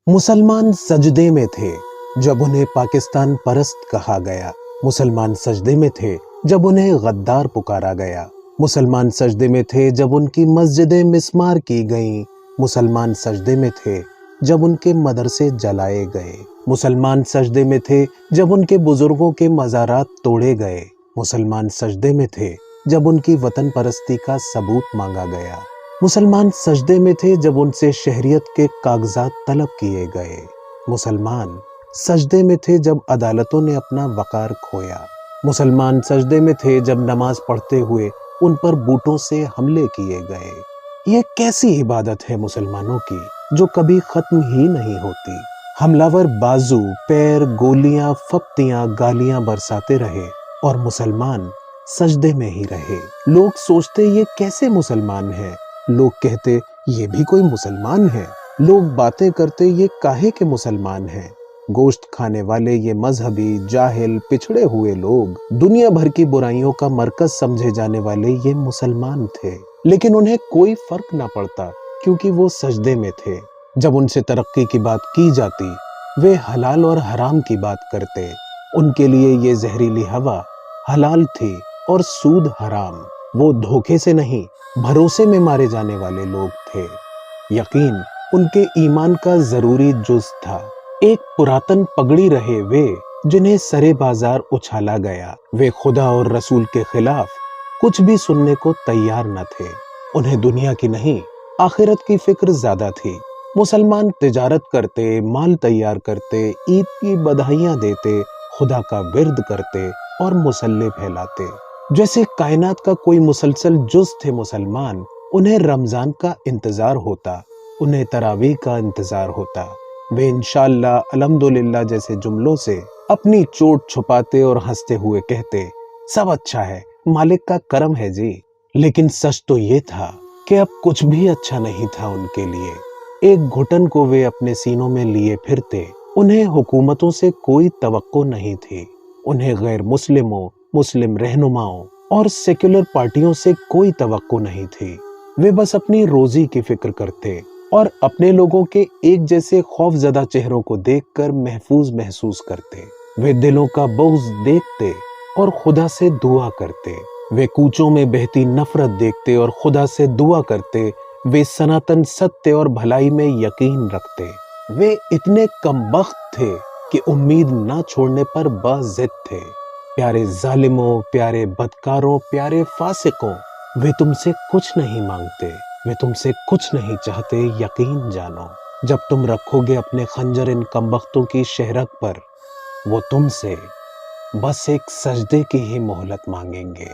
मुसलमान सजदे में थे जब उन्हें पाकिस्तान परस्त कहा गया। मुसलमान सजदे में थे जब उन्हें गद्दार पुकारा गया। मुसलमान सजदे में थे जब उनकी मस्जिदें मिस्मार की गईं। मुसलमान सजदे में थे जब उनके मदरसे जलाए गए। मुसलमान सजदे में थे जब उनके बुजुर्गों के मज़ारात तोड़े गए। मुसलमान सजदे में थे जब उनकी वतन परस्ती का सबूत मांगा गया। मुसलमान सजदे में थे जब उनसे शहरियत के कागजात तलब किए गए। मुसलमान सजदे में थे जब अदालतों ने अपना वकार खोया। मुसलमान सजदे में थे जब नमाज पढ़ते हुए उन पर बूटों से हमले किए गए। ये कैसी इबादत है मुसलमानों की जो कभी खत्म ही नहीं होती। हमलावर बाजू, पैर, गोलियां, फप्तियां, गालियां बरसाते रहे और मुसलमान सजदे में ही रहे। लोग सोचते ये कैसे मुसलमान है, लोग कहते ये भी कोई मुसलमान है, लोग बातें करते ये काहे के मुसलमान हैं। गोश्त खाने वाले ये मजहबी, जाहिल, पिछड़े हुए लोग, दुनिया भर की बुराइयों का मरकज समझे जाने वाले ये मुसलमान थे, लेकिन उन्हें कोई फर्क ना पड़ता क्योंकि वो सजदे में थे। जब उनसे तरक्की की बात की जाती वे हलाल और हराम की बात करते। उनके लिए ये जहरीली हवा हलाल थी और सूद हराम। वो धोखे से नहीं भरोसे में मारे जाने वाले लोग थे। यकीन उनके ईमान का जरूरी जुज था। एक पुरातन पगड़ी रहे वे जिन्हें सरे बाजार उछाला गया। वे खुदा और रसूल के खिलाफ कुछ भी सुनने को तैयार न थे। उन्हें दुनिया की नहीं आखिरत की फिक्र ज्यादा थी। मुसलमान तिजारत करते, माल तैयार करते, ईद की बधाइयां देते, खुदा का विर्द करते और मुसल्ले फैलाते। जैसे कायनात का कोई मुसलसल जुज थे मुसलमान। उन्हें रमजान का इंतजार होता, उन्हें तरावीह का इंतजार होता। वे इंशाअल्लाह, अल्हम्दुलिल्लाह जैसे जुमलों से अपनी चोट छुपाते और हंसते हुए कहते, सब अच्छा है, मालिक का करम है जी। लेकिन सच तो ये था कि अब कुछ भी अच्छा नहीं था उनके लिए। एक घुटन को वे अपने सीनों में लिए फिरते। उन्हें हुकूमतों से कोई तवक्को नहीं थी। उन्हें गैर मुस्लिमों, मुस्लिम रहनुमाओं और सेक्युलर पार्टियों से कोई तवक्को नहीं थी। वे बस अपनी रोजी की फिक्र करते और अपने लोगों के एक जैसे खौफजदा चेहरों को देखकर महफूज महसूस करते। वे दिलों का बुग़्ज़ देखते और खुदा से दुआ करते। वे कूचों में बहती नफरत देखते और खुदा से दुआ करते। वे सनातन सत्य और भलाई में यकीन रखते। वे इतने कमबख्त थे कि उम्मीद ना छोड़ने पर बाज़िद थे। प्यारे जालिमों, प्यारे बदकारों, प्यारे फासिकों, वे तुमसे कुछ नहीं मांगते, वे तुमसे कुछ नहीं चाहते, यकीन जानो। जब तुम रखोगे अपने खंजर इन कमबख्तों की शहरत पर, वो तुमसे बस एक सजदे की ही मोहलत मांगेंगे।